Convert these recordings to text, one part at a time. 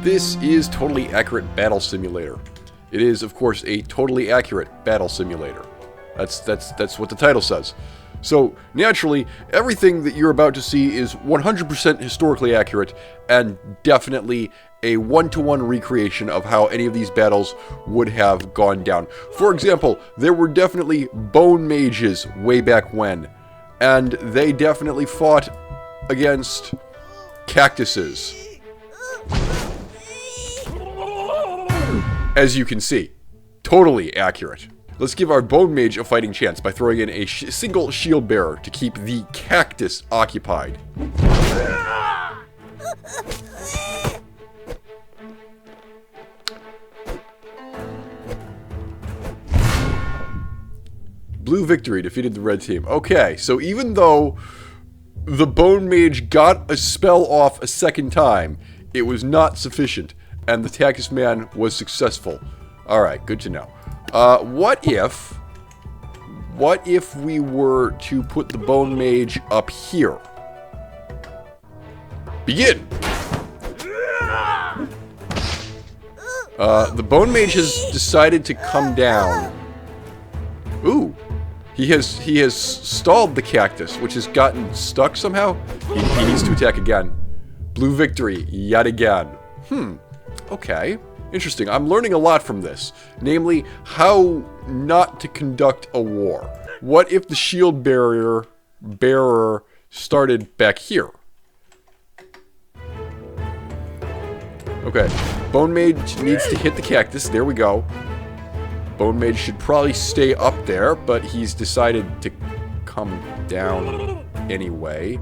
This is Totally Accurate Battle Simulator. It is, of course, a totally accurate battle simulator. That's what the title says. So, naturally, everything that you're about to see is 100% historically accurate and definitely a one-to-one recreation of how any of these battles would have gone down. For example, there were definitely bone mages way back when, and they definitely fought against cactuses. As you can see, totally accurate. Let's give our Bone Mage a fighting chance by throwing in a single shield bearer to keep the cactus occupied. Blue victory defeated the red team. Okay, so even though the Bone Mage got a spell off a second time, it was not sufficient, and the Cactus Man was successful. Alright, good to know. What if we were to put the Bone Mage up here? Begin! The Bone Mage has decided to come down. Ooh. He has stalled the cactus, which has gotten stuck somehow. He needs to attack again. Blue victory, yet again. Okay. Interesting. I'm learning a lot from this. Namely, how not to conduct a war. What if the shield bearer started back here? Okay. Bone Mage needs to hit the cactus. There we go. Bone Mage should probably stay up there, but he's decided to come down anyway.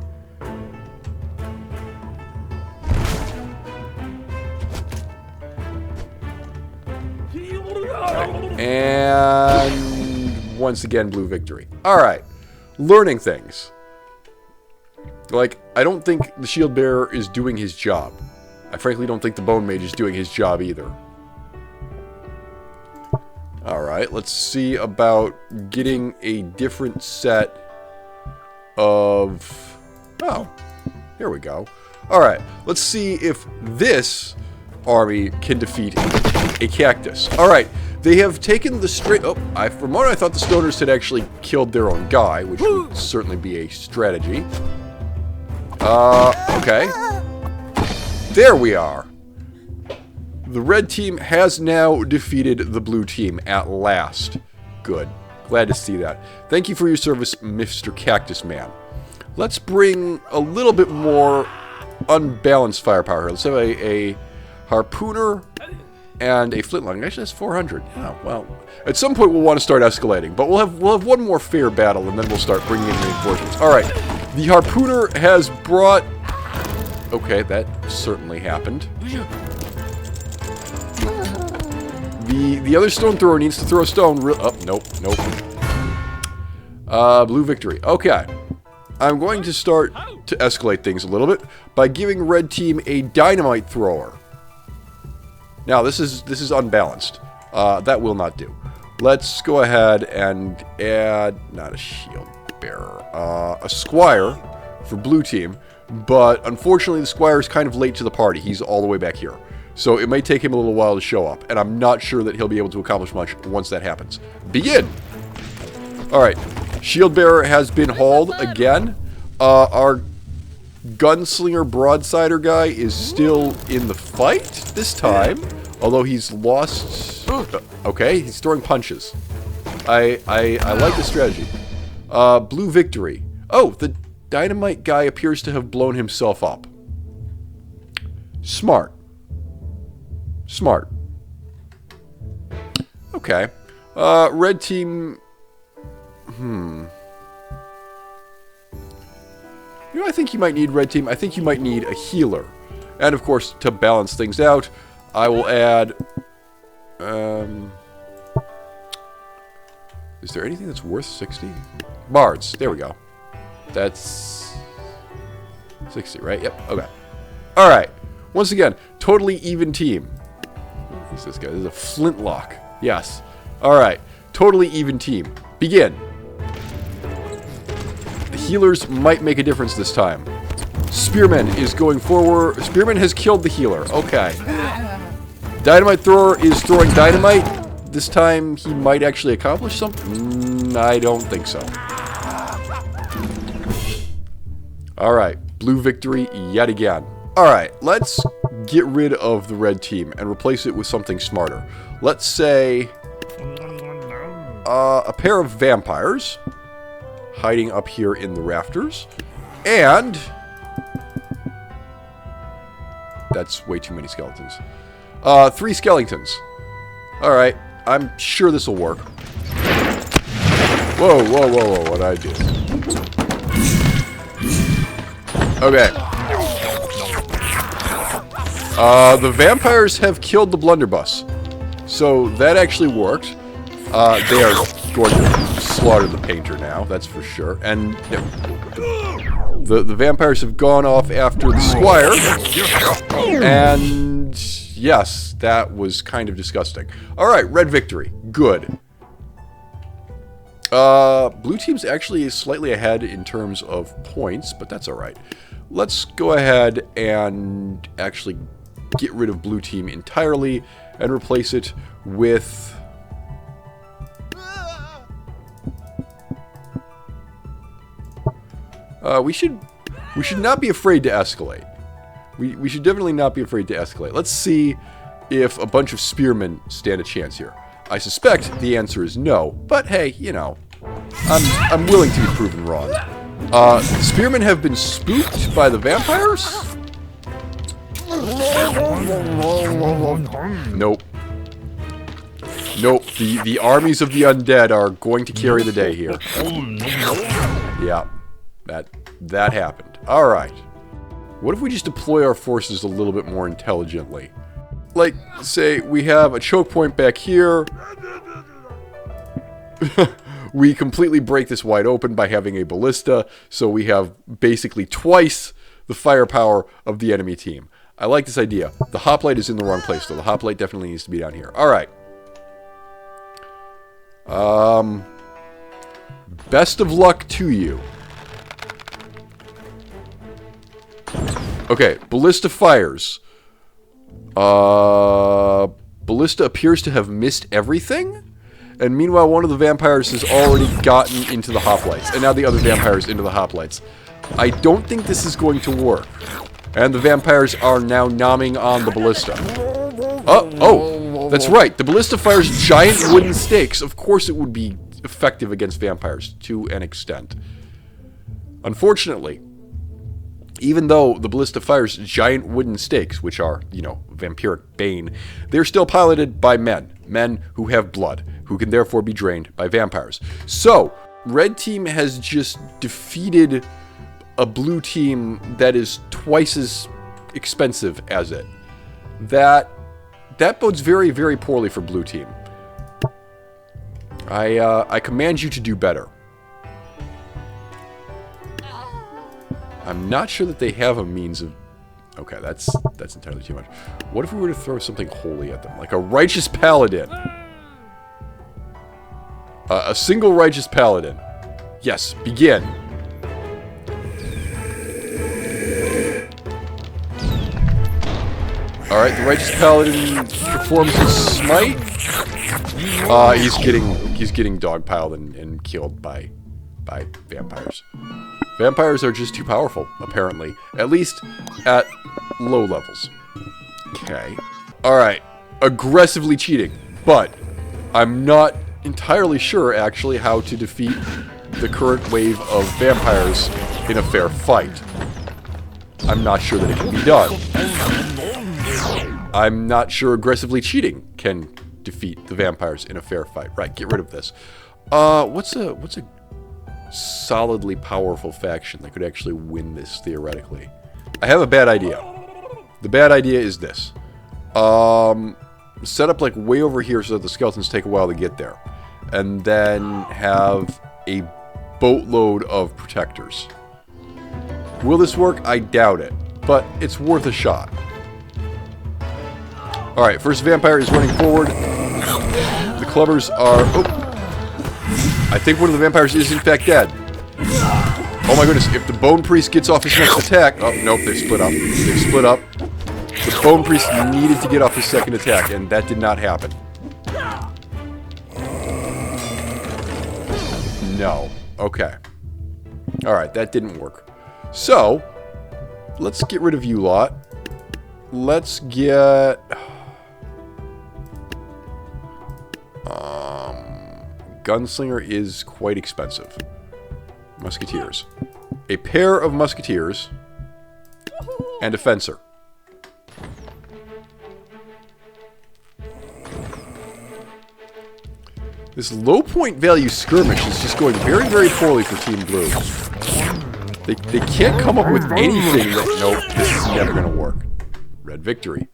And once again, blue victory. Alright. Learning things. Like, I don't think the shield bearer is doing his job. I frankly don't think the Bone Mage is doing his job either. Alright, let's see about getting a different set of... Oh, here we go. Alright, let's see if this army can defeat a cactus. Alright, they have taken the straight... Oh, for a moment I thought the stoners had actually killed their own guy, which would certainly be a strategy. Okay. There we are. The red team has now defeated the blue team at last. Good. Glad to see that. Thank you for your service, Mr. Cactus Man. Let's bring a little bit more unbalanced firepower here. Let's have a harpooner and a flintlock. Actually, that's 400. Oh, well. At some point, we'll want to start escalating, but we'll have one more fair battle, and then we'll start bringing in reinforcements. All right. The harpooner has brought... Okay, that certainly happened. The other stone thrower needs to throw a stone. Oh, nope. Blue victory. Okay. I'm going to start to escalate things a little bit by giving red team a dynamite thrower. Now, this is unbalanced. That will not do. Let's go ahead and add, not a shield bearer, a squire for blue team. But unfortunately, the squire is kind of late to the party. He's all the way back here. So it may take him a little while to show up, and I'm not sure that he'll be able to accomplish much once that happens. Begin! Alright, shield bearer has been hauled again. Our gunslinger broadsider guy is still in the fight this time, although he's lost... Okay, he's throwing punches. I like the strategy. Blue victory. Oh, the dynamite guy appears to have blown himself up. Smart. Smart. Okay. Red team... You know, I think you might need red team. I think you might need a healer. And, of course, to balance things out, I will add... Is there anything that's worth 60? Bards. There we go. That's... 60, right? Yep. Okay. Alright. Once again, totally even team. Who's this guy? This is a flintlock. Yes. Alright. Totally even team. Begin. The healers might make a difference this time. Spearman is going forward. Spearman has killed the healer. Okay. Dynamite thrower is throwing dynamite. This time he might actually accomplish something. I don't think so. Alright. Blue victory yet again. Alright. Let's get rid of the red team and replace it with something smarter. Let's say a pair of vampires hiding up here in the rafters. And that's way too many skeletons. 3 skeletons. Alright, I'm sure this will work. Whoa, whoa, whoa, whoa, what'd I do? Okay. The vampires have killed the blunderbuss. So that actually worked. They are going to slaughter the painter now, that's for sure. And the vampires have gone off after the squire. And yes, that was kind of disgusting. Alright, red victory. Good. Blue team's actually slightly ahead in terms of points, but that's alright. Let's go ahead and actually get rid of blue team entirely and replace it with... we should not be afraid to escalate. We should definitely not be afraid to escalate. Let's see if a bunch of spearmen stand a chance here. I suspect the answer is no, but hey, you know, I'm willing to be proven wrong. Spearmen have been spooked by the vampires? Nope. Nope. The armies of the undead are going to carry the day here. Yeah. That happened. Alright. What if we just deploy our forces a little bit more intelligently? Like, say, we have a choke point back here. We completely break this wide open by having a ballista, so we have basically twice the firepower of the enemy team. I like this idea. The hoplite is in the wrong place, though. The hoplite definitely needs to be down here. Alright. Best of luck to you. Okay, ballista fires. Ballista appears to have missed everything. And meanwhile, one of the vampires has already gotten into the hoplites. And now the other vampire's into the hoplites. I don't think this is going to work. And the vampires are now nomming on the ballista. Oh, that's right. The ballista fires giant wooden stakes. Of course it would be effective against vampires to an extent. Unfortunately, even though the ballista fires giant wooden stakes, which are, you know, vampiric bane, they're still piloted by men. Men who have blood, who can therefore be drained by vampires. So, red team has just defeated a blue team that is twice as expensive as it. That bodes very, very poorly for blue team. I command you to do better. I'm not sure that they have a means of... Okay, that's entirely too much. What if we were to throw something holy at them? Like a righteous paladin. A single righteous paladin. Yes, begin. Alright, the righteous paladin performs his smite. He's getting dogpiled and killed by vampires. Vampires are just too powerful, apparently. At least at low levels. Okay. Alright. Aggressively cheating. But I'm not entirely sure, actually, how to defeat the current wave of vampires in a fair fight. I'm not sure that it can be done. I'm not sure aggressively cheating can defeat the vampires in a fair fight. Right, get rid of this. What's a solidly powerful faction that could actually win this theoretically? I have a bad idea. The bad idea is this. Set up like way over here so that the skeletons take a while to get there. And then have a boatload of protectors. Will this work? I doubt it. But it's worth a shot. Alright, first vampire is running forward. The clubbers are... Oh! I think one of the vampires is in fact dead. Oh my goodness, if the Bone Priest gets off his next attack... Oh, nope, they've split up. They've split up. The Bone Priest needed to get off his second attack, and that did not happen. No. Okay. Alright, that didn't work. So, let's get rid of you lot. Let's get... Gunslinger is quite expensive. Musketeers. A pair of musketeers and a fencer. This low point value skirmish is just going very, very poorly for Team Blue. They can't come up with anything that... Nope, this is never going to work. Red victory.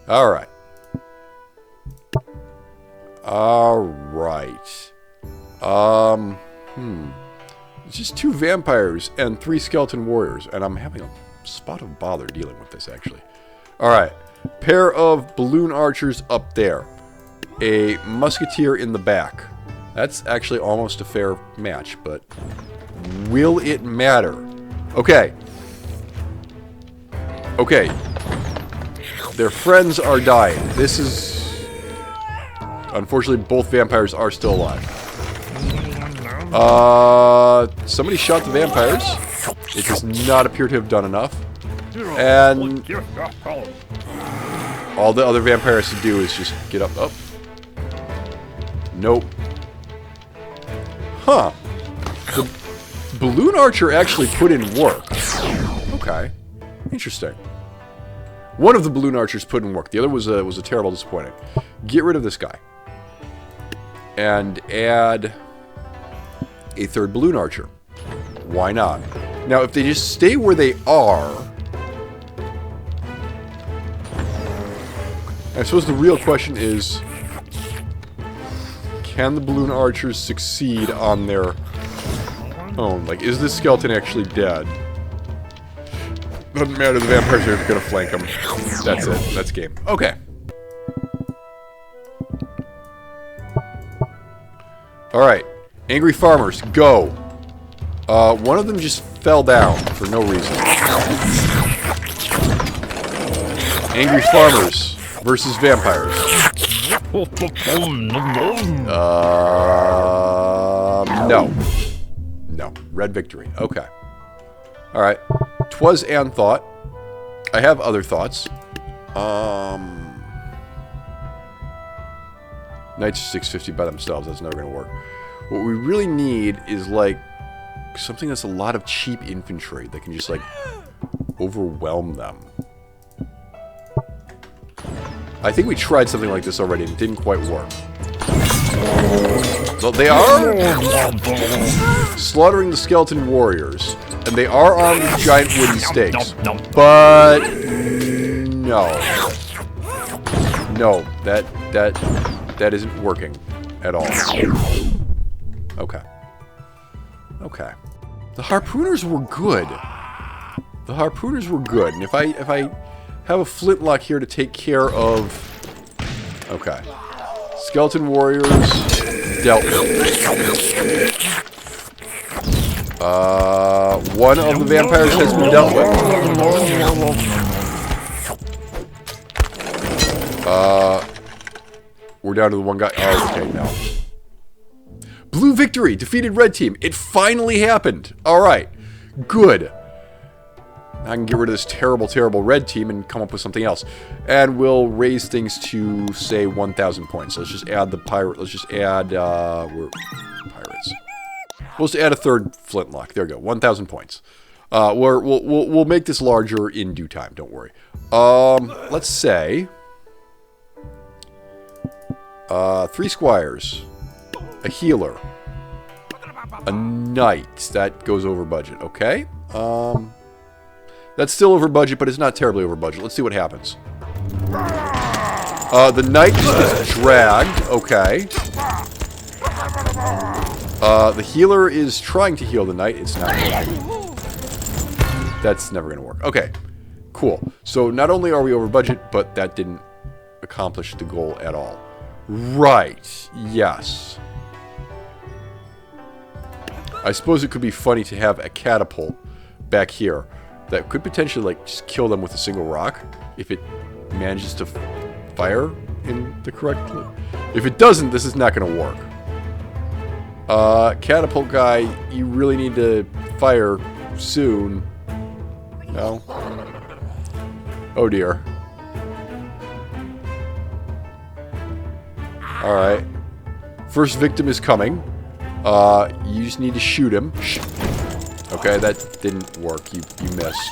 Alright. Alright. It's just 2 vampires and 3 skeleton warriors, and I'm having a spot of bother dealing with this, actually. Alright. Pair of balloon archers up there. A musketeer in the back. That's actually almost a fair match, but will it matter? Okay. Okay. Their friends are dying. This is... Unfortunately, both vampires are still alive. Somebody shot the vampires. It does not appear to have done enough. And all the other vampire has to do is just get up. Oh. Nope. Huh. The balloon archer actually put in work. Okay. Interesting. One of the balloon archers put in work. The other was a terrible disappointment. Get rid of this guy. And add a third balloon archer. Why not? Now, if they just stay where they are... I suppose the real question is... Can the balloon archers succeed on their own? Like, is this skeleton actually dead? Doesn't matter, the vampires are going to flank him. That's it. That's game. Okay. Alright. Angry farmers, go. One of them just fell down for no reason. Angry farmers versus vampires. No. No. Red victory. Okay. Alright. 'Twas an thought. I have other thoughts. Knights are 650 by themselves. That's never going to work. What we really need is, like, something that's a lot of cheap infantry that can just, like, overwhelm them. I think we tried something like this already and it didn't quite work. So they are slaughtering the skeleton warriors, and they are on the giant wooden stakes. But no, no, that isn't working at all. Okay, okay. The harpooners were good. The harpooners were good, and if I have a flintlock here to take care of... Okay. Skeleton warriors dealt with. One of the vampires has been dealt with. We're down to the one guy. Oh, okay, now. Blue victory! Defeated red team. It finally happened. Alright. Good. I can get rid of this terrible, terrible red team and come up with something else. And we'll raise things to, say, 1,000 points. So let's just add the pirate. Let's just add, we're pirates. We'll just add a third flintlock. There we go. 1,000 points. We'll make this larger in due time. Don't worry. Let's say 3 squires, a healer, a knight. That goes over budget. Okay. That's still over budget, but it's not terribly over budget. Let's see what happens. The knight just gets dragged. Okay. The healer is trying to heal the knight. It's not working. That's never going to work. Okay. Cool. So not only are we over budget, but that didn't accomplish the goal at all. Right. Yes. I suppose it could be funny to have a catapult back here that could potentially, like, just kill them with a single rock if it manages to fire in the correct... If it doesn't, this is not going to work. Catapult guy, you really need to fire soon. No? Oh dear. Alright. First victim is coming. You just need to shoot him. Okay, that didn't work. You missed.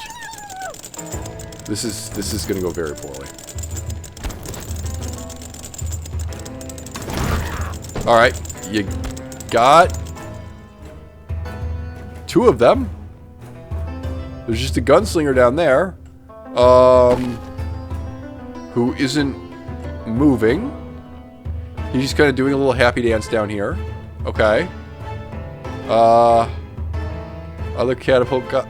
This is gonna go very poorly. Alright, you got 2 of them. There's just a gunslinger down there. Who isn't moving. He's just kind of doing a little happy dance down here. Okay. Other catapult got...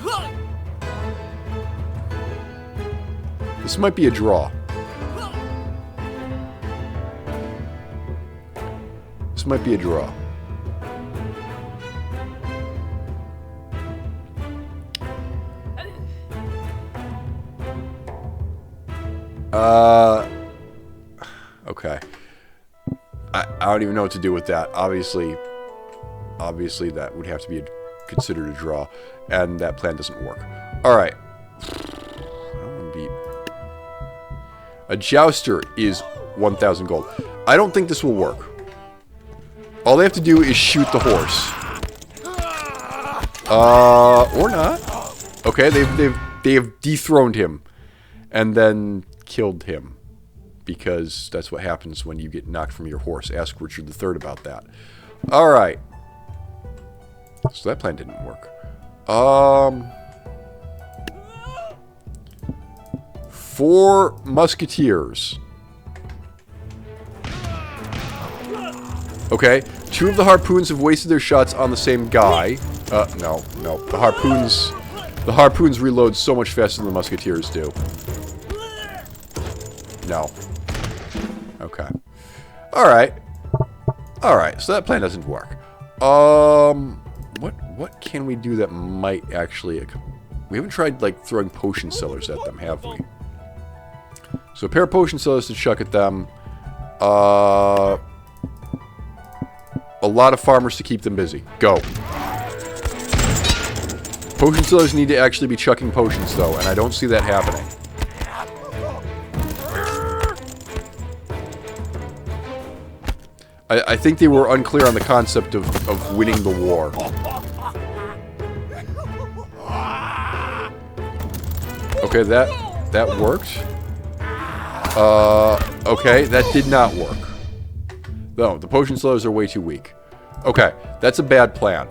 This might be a draw. This might be a draw. Okay. I don't even know what to do with that. Obviously that would have to be considered a draw, and that plan doesn't work. Alright. I don't want to beat... A jouster is 1,000 gold. I don't think this will work. All they have to do is shoot the horse. Or not. Okay, they've dethroned him. And then killed him. Because that's what happens when you get knocked from your horse. Ask Richard III about that. Alright. So that plan didn't work. 4 musketeers. Okay. 2 of the harpoons have wasted their shots on the same guy. No. The harpoons reload so much faster than the musketeers do. No. Okay. Alright. Alright, so that plan doesn't work. What can we do that might actually... We haven't tried, like, throwing potion sellers at them, have we? So a pair of potion sellers to chuck at them. A lot of farmers to keep them busy. Go. Potion sellers need to actually be chucking potions, though, and I don't see that happening. I think they were unclear on the concept of winning the war. Okay, that worked. Okay, that did not work. No, the potion sellers are way too weak. Okay, that's a bad plan.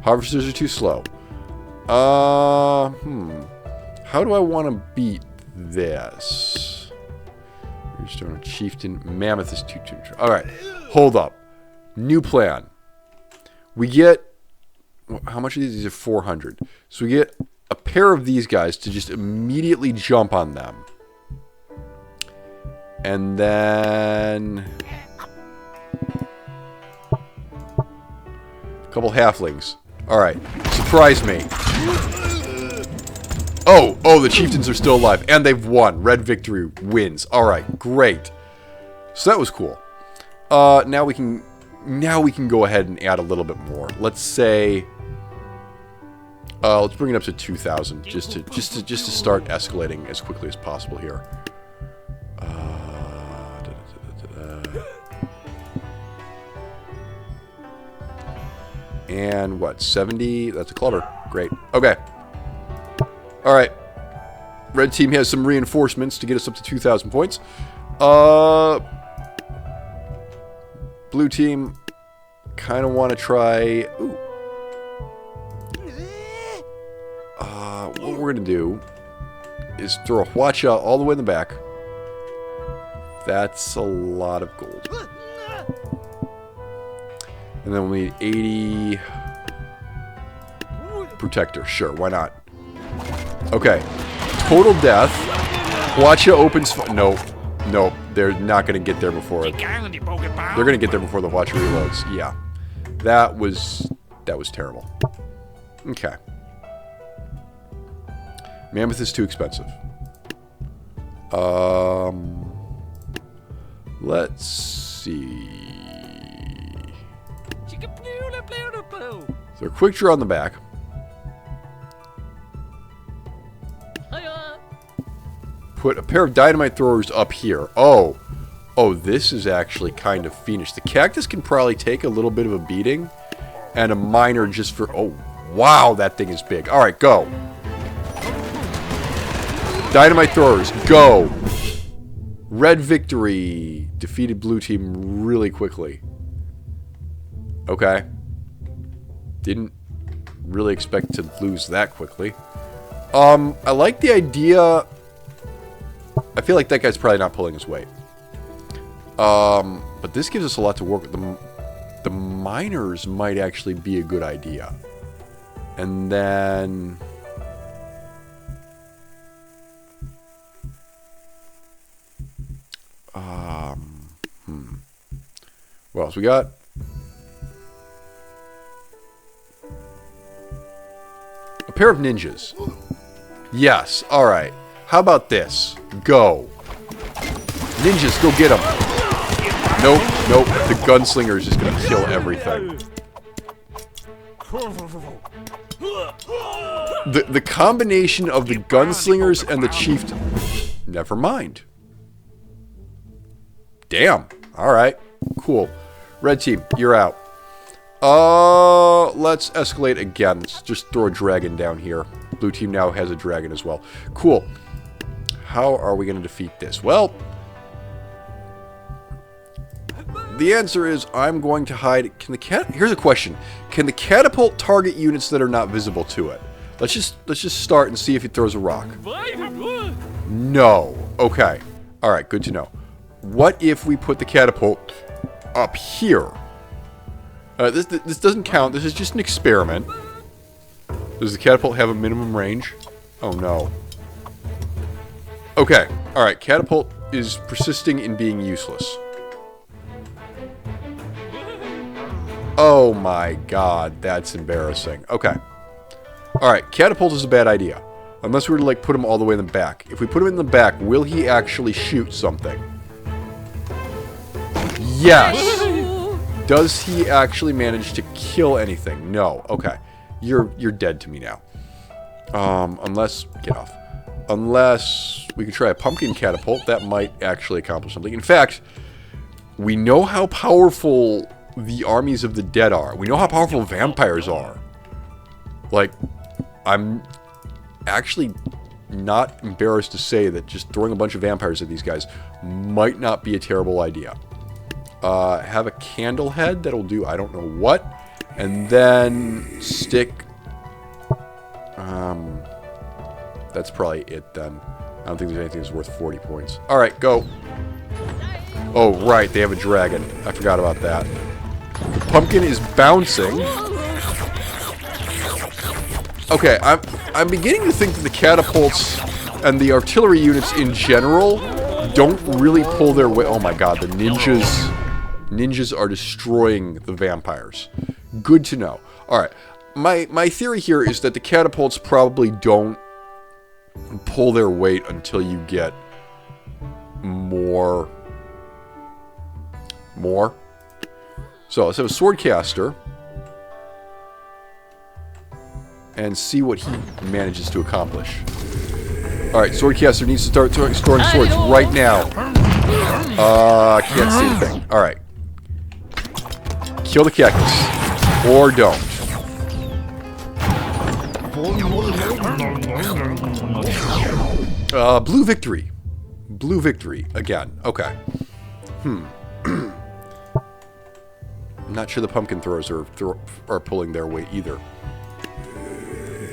Harvesters are too slow. How do I want to beat this? Stone Chieftain. Mammoth is too. Alright, hold up. New plan. We get... How much of these? These are 400. So we get a pair of these guys to just immediately jump on them. And then... a couple halflings. Alright, surprise me. Oh, the chieftains are still alive. And they've won. Red victory wins. Alright, great. So that was cool. Now we can go ahead and add a little bit more. Let's say... let's bring it up to 2,000. Just to start escalating as quickly as possible here. And what? 70? That's a clubber. Great. Okay. Alright. Red team has some reinforcements to get us up to 2,000 points. Blue team kind of want to try... Ooh. What we're going to do is throw a Hwacha all the way in the back. That's a lot of gold. And then we need 80... Protector. Sure, why not? Okay. Total death. Hwacha opens... Nope. they're not going to get there before... They're going to get there before the watch reloads. Yeah. That was terrible. Okay. Mammoth is too expensive. Let's see. So a quick draw on the back. Put a pair of dynamite throwers up here. Oh, this is actually kind of fiendish. The cactus can probably take a little bit of a beating, and a miner just for... Oh, wow, that thing is big. All right, go. Dynamite throwers, go. Red victory. Defeated blue team really quickly. Okay. Didn't really expect to lose that quickly. I like the idea... I feel like that guy's probably not pulling his weight. But this gives us a lot to work with. The miners might actually be a good idea. And then... What else we got? A pair of ninjas. Yes, alright. How about this? Go. Ninjas, go get them. Nope, nope. The gunslinger is just going to kill everything. The combination of the gunslingers and the chieftain... Never mind. Damn. Alright. Cool. Red team, you're out. Let's escalate again. Let's just throw a dragon down here. Blue team now has a dragon as well. Cool. How are we going to defeat this? Well, the answer is I'm going to hide... Here's a question. Can the catapult target units that are not visible to it? Let's just start and see if he throws a rock. No. Okay. All right, good to know. What if we put the catapult up here? This doesn't count. This is just an experiment. Does the catapult have a minimum range? Oh, no. Okay. Alright. Catapult is persisting in being useless. Oh, my God. That's embarrassing. Okay. Alright. Catapult is a bad idea. Unless we were to, like, put him all the way in the back. If we put him in the back, will he actually shoot something? Yes! Does he actually manage to kill anything? No. Okay. You're dead to me now. Unless... Get off. Unless we could try a pumpkin catapult. That might actually accomplish something. In fact, we know how powerful the armies of the dead are. We know how powerful vampires are. Like, I'm actually not embarrassed to say that just throwing a bunch of vampires at these guys might not be a terrible idea. Have a candle head that'll do I don't know what. And then stick... that's probably it then. I don't think there's anything that's worth 40 points. Alright, go. Oh, right, they have a dragon. I forgot about that. The pumpkin is bouncing. Okay, I'm beginning to think that the catapults and the artillery units in general don't really pull their weight. Oh my god, the ninjas are destroying the vampires. Good to know. Alright, my theory here is that the catapults probably don't pull their weight until you get more. So let's have a swordcaster and see what he manages to accomplish. Alright, swordcaster needs to start storing swords right now. Can't see anything. Alright. Kill the cactus. Or don't. Blue victory. Blue victory. Again. Okay. I'm not sure the pumpkin throwers are pulling their weight either.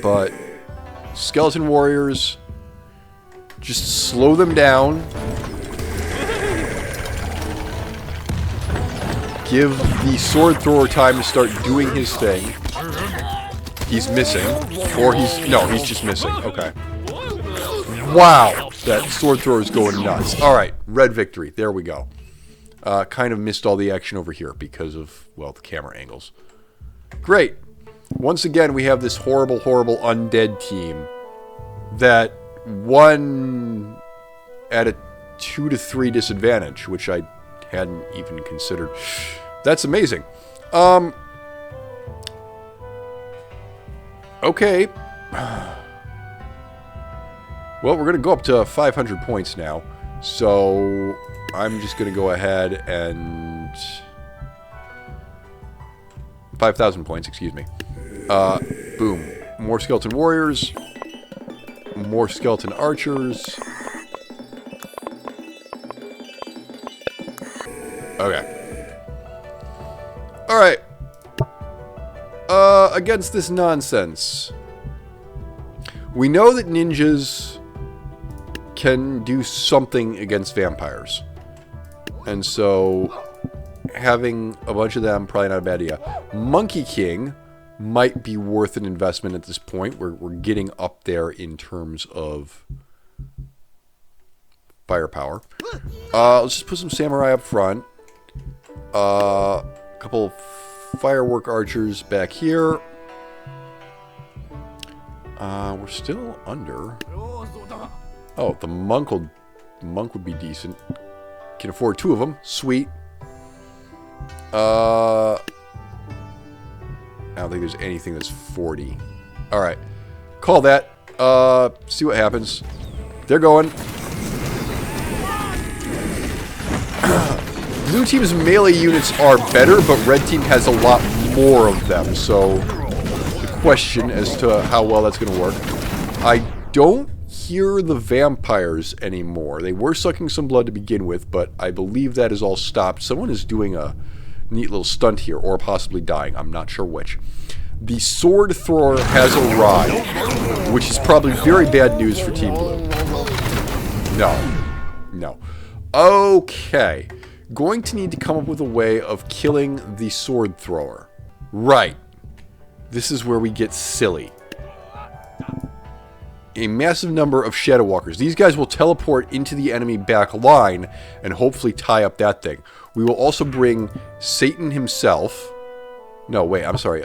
But skeleton warriors, just slow them down. Give the sword thrower time to start doing his thing. He's missing. Or he's... No, he's just missing. Okay. Wow. That sword thrower is going nuts. All right, red victory. There we go. Kind of missed all the action over here because of, well, the camera angles. Great. Once again, we have this horrible, horrible undead team that won at a 2 to 3 disadvantage, which I hadn't even considered. That's amazing. Okay. Well, we're going to go up to 500 points now. So I'm just going to go ahead and... 5,000 points, excuse me. Boom. More skeleton warriors. More skeleton archers. Okay. Alright. Against this nonsense. We know that ninjas can do something against vampires. And so having a bunch of them, probably not a bad idea. Monkey King might be worth an investment at this point. We're getting up there in terms of firepower. Let's just put some samurai up front. A couple of firework archers back here. We're still under. Oh, the monk would be decent. Can afford 2 of them. Sweet. I don't think there's anything that's 40. Alright. Call that. See what happens. They're going. Blue team's melee units are better, but red team has a lot more of them. So, the question as to how well that's going to work. I don't hear the vampires anymore. They were sucking some blood to begin with, but I believe that is all stopped. Someone is doing a neat little stunt here, or possibly dying. I'm not sure which. The sword thrower has arrived, which is probably very bad news for Team Blue. No. Okay. Going to need to come up with a way of killing the sword thrower. Right. This is where we get silly. A massive number of shadow walkers. These guys will teleport into the enemy back line and hopefully tie up that thing. We will also bring Satan himself. No, wait, I'm sorry.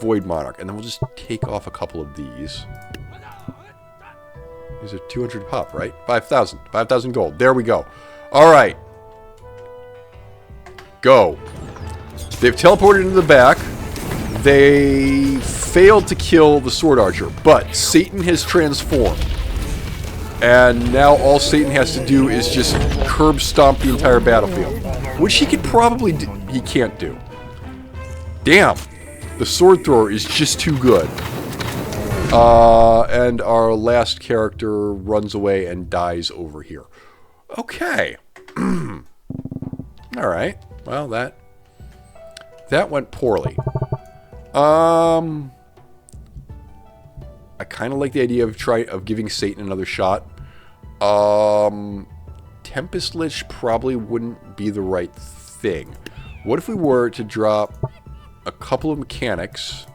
Void Monarch. And then we'll just take off a couple of these. These are 200 pop, right? 5,000. 5,000 gold. There we go. All right. Go. They've teleported into the back. They failed to kill the sword archer, but Satan has transformed. And now all Satan has to do is just curb stomp the entire battlefield. Which he could probably do. He can't do. Damn. The sword thrower is just too good. And our last character runs away and dies over here. Okay. Alright. Well, that went poorly. I kind of like the idea of giving Satan another shot. Tempest Lich probably wouldn't be the right thing. What if we were to drop a couple of mechanics,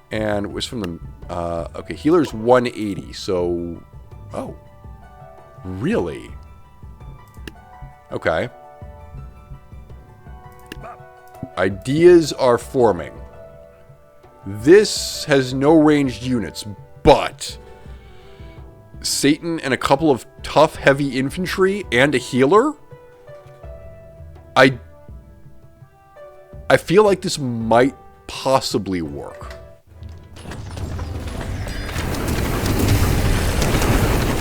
and it was from the okay, healer's 180. So, oh, really? Okay. Ideas are forming. This has no ranged units, but Satan and a couple of tough, heavy infantry and a healer? I feel like this might possibly work.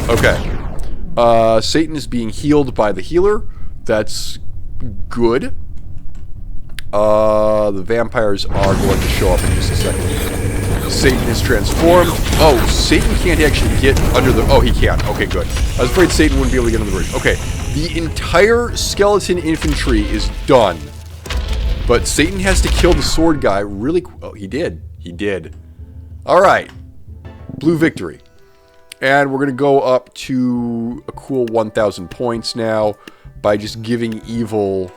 Okay. Satan is being healed by the healer. That's good. The vampires are going to show up in just a second. Satan is transformed. Oh, Satan can't actually get under the... Oh, he can. Okay, good. I was afraid Satan wouldn't be able to get under the bridge. Okay, the entire skeleton infantry is done. But Satan has to kill the sword guy really... Oh, he did. He did. Alright. Blue victory. And we're going to go up to a cool 1,000 points now by just giving Evil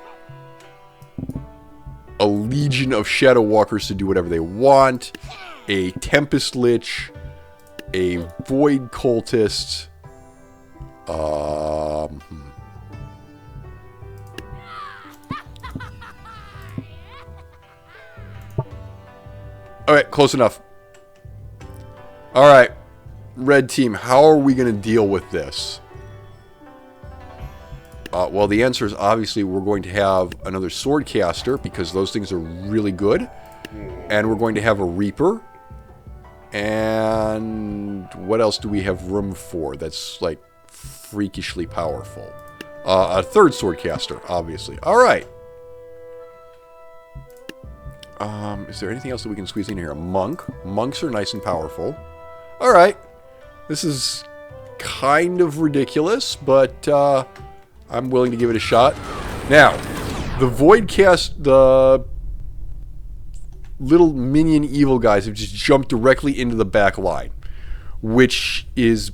a legion of Shadow Walkers to do whatever they want, a Tempest Lich, a Void Cultist, Alright, close enough. Alright, red team, how are we going to deal with this? Well, the answer is obviously we're going to have another swordcaster because those things are really good. And we're going to have a reaper. And what else do we have room for that's like freakishly powerful? A third swordcaster, obviously. Alright. Is there anything else that we can squeeze in here? A monk. Monks are nice and powerful. Alright. This is kind of ridiculous, but I'm willing to give it a shot. Now, the the little minion evil guys have just jumped directly into the back line, which is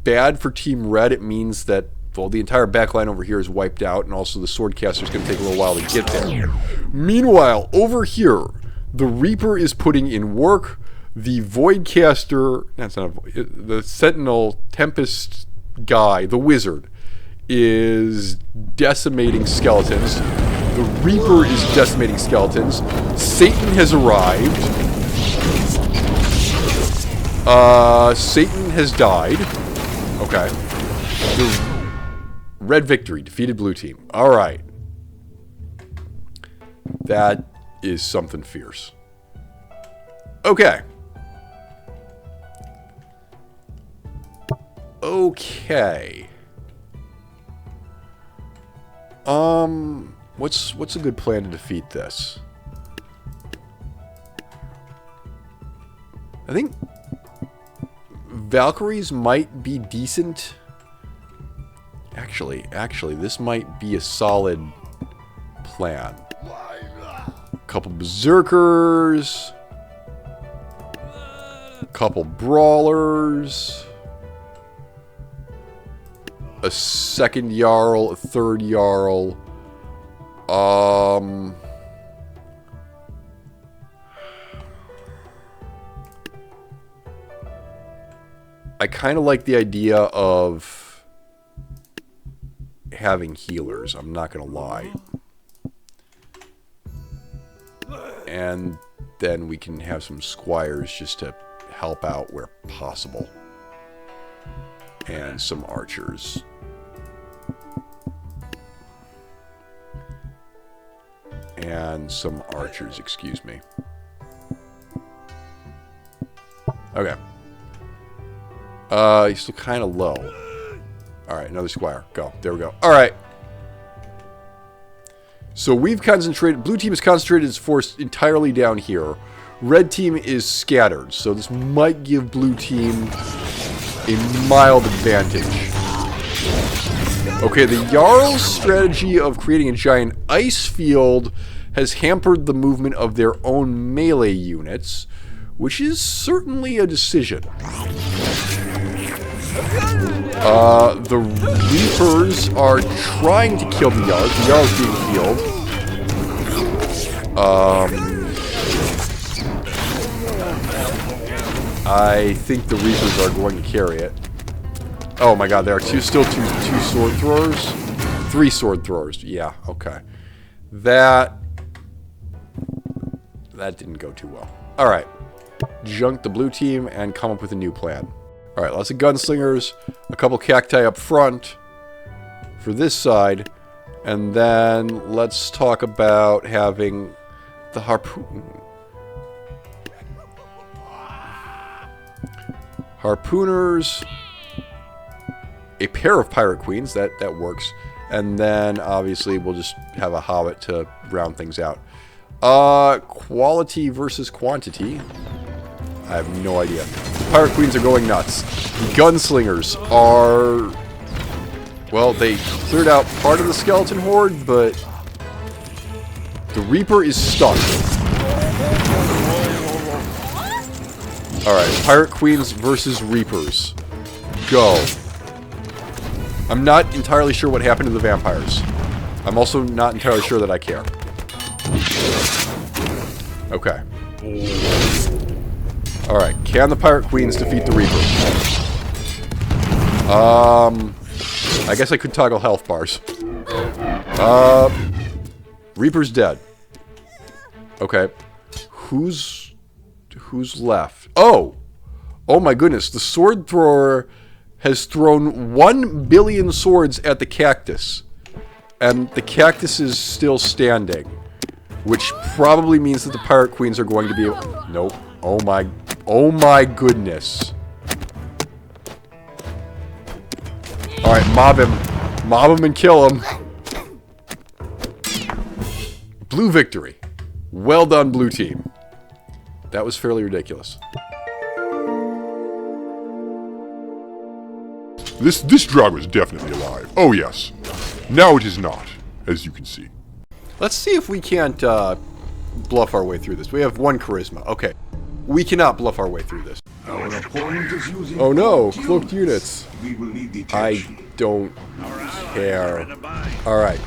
bad for Team Red. It means that, well, the entire back line over here is wiped out, and also the swordcaster is going to take a little while to get there. Meanwhile, over here, the Reaper is putting in work. The Voidcaster, that's not a Void, the Sentinel Tempest guy, the Wizard, is decimating skeletons. The Reaper is decimating skeletons. Satan has arrived. Satan has died. Okay. The red victory defeated blue team. Alright. That is something fierce. Okay. Okay. What's a good plan to defeat this? I think Valkyries might be decent. Actually, this might be a solid plan. A couple berserkers, a couple brawlers, a second Jarl, a third Jarl. I kind of like the idea of having healers, I'm not going to lie. And then we can have some squires just to help out where possible. And some archers. And some archers, excuse me. Okay. He's still kind of low. Alright, another squire. Go. There we go. Alright. So we've concentrated... Blue team has concentrated its force entirely down here. Red team is scattered. So this might give blue team a mild advantage. Okay, the Jarl's strategy of creating a giant ice field has hampered the movement of their own melee units, which is certainly a decision. The Reapers are trying to kill the Jarls. The Jarl's being healed. I think the Reapers are going to carry it. Oh my god, there are still two sword throwers? 3 sword throwers. Yeah, okay. That didn't go too well. Alright. Junk the blue team and come up with a new plan. Alright, lots of gunslingers, a couple cacti up front for this side, and then let's talk about having the harpoon. Harpooners, a pair of pirate queens, that works, and then obviously we'll just have a hobbit to round things out. Quality versus quantity. I have no idea. Pirate queens are going nuts. The gunslingers are... Well, they cleared out part of the skeleton horde, but... The Reaper is stuck. Alright, pirate queens versus Reapers. Go. I'm not entirely sure what happened to the vampires. I'm also not entirely sure that I care. Okay. Alright, can the pirate queens defeat the Reaper? I guess I could toggle health bars. Reaper's dead. Okay. Who's left? Oh! Oh my goodness, the sword thrower has thrown 1 billion swords at the cactus. And the cactus is still standing. Which probably means that the pirate queens are going to be... Nope. Oh my goodness. Alright, mob him. Mob him and kill him. Blue victory. Well done, blue team. That was fairly ridiculous. This dragon is definitely alive. Oh yes. Now it is not, as you can see. Let's see if we can't bluff our way through this. We have 1 charisma. Okay. We cannot bluff our way through this. Oh no, cloaked units. I don't care. Alright.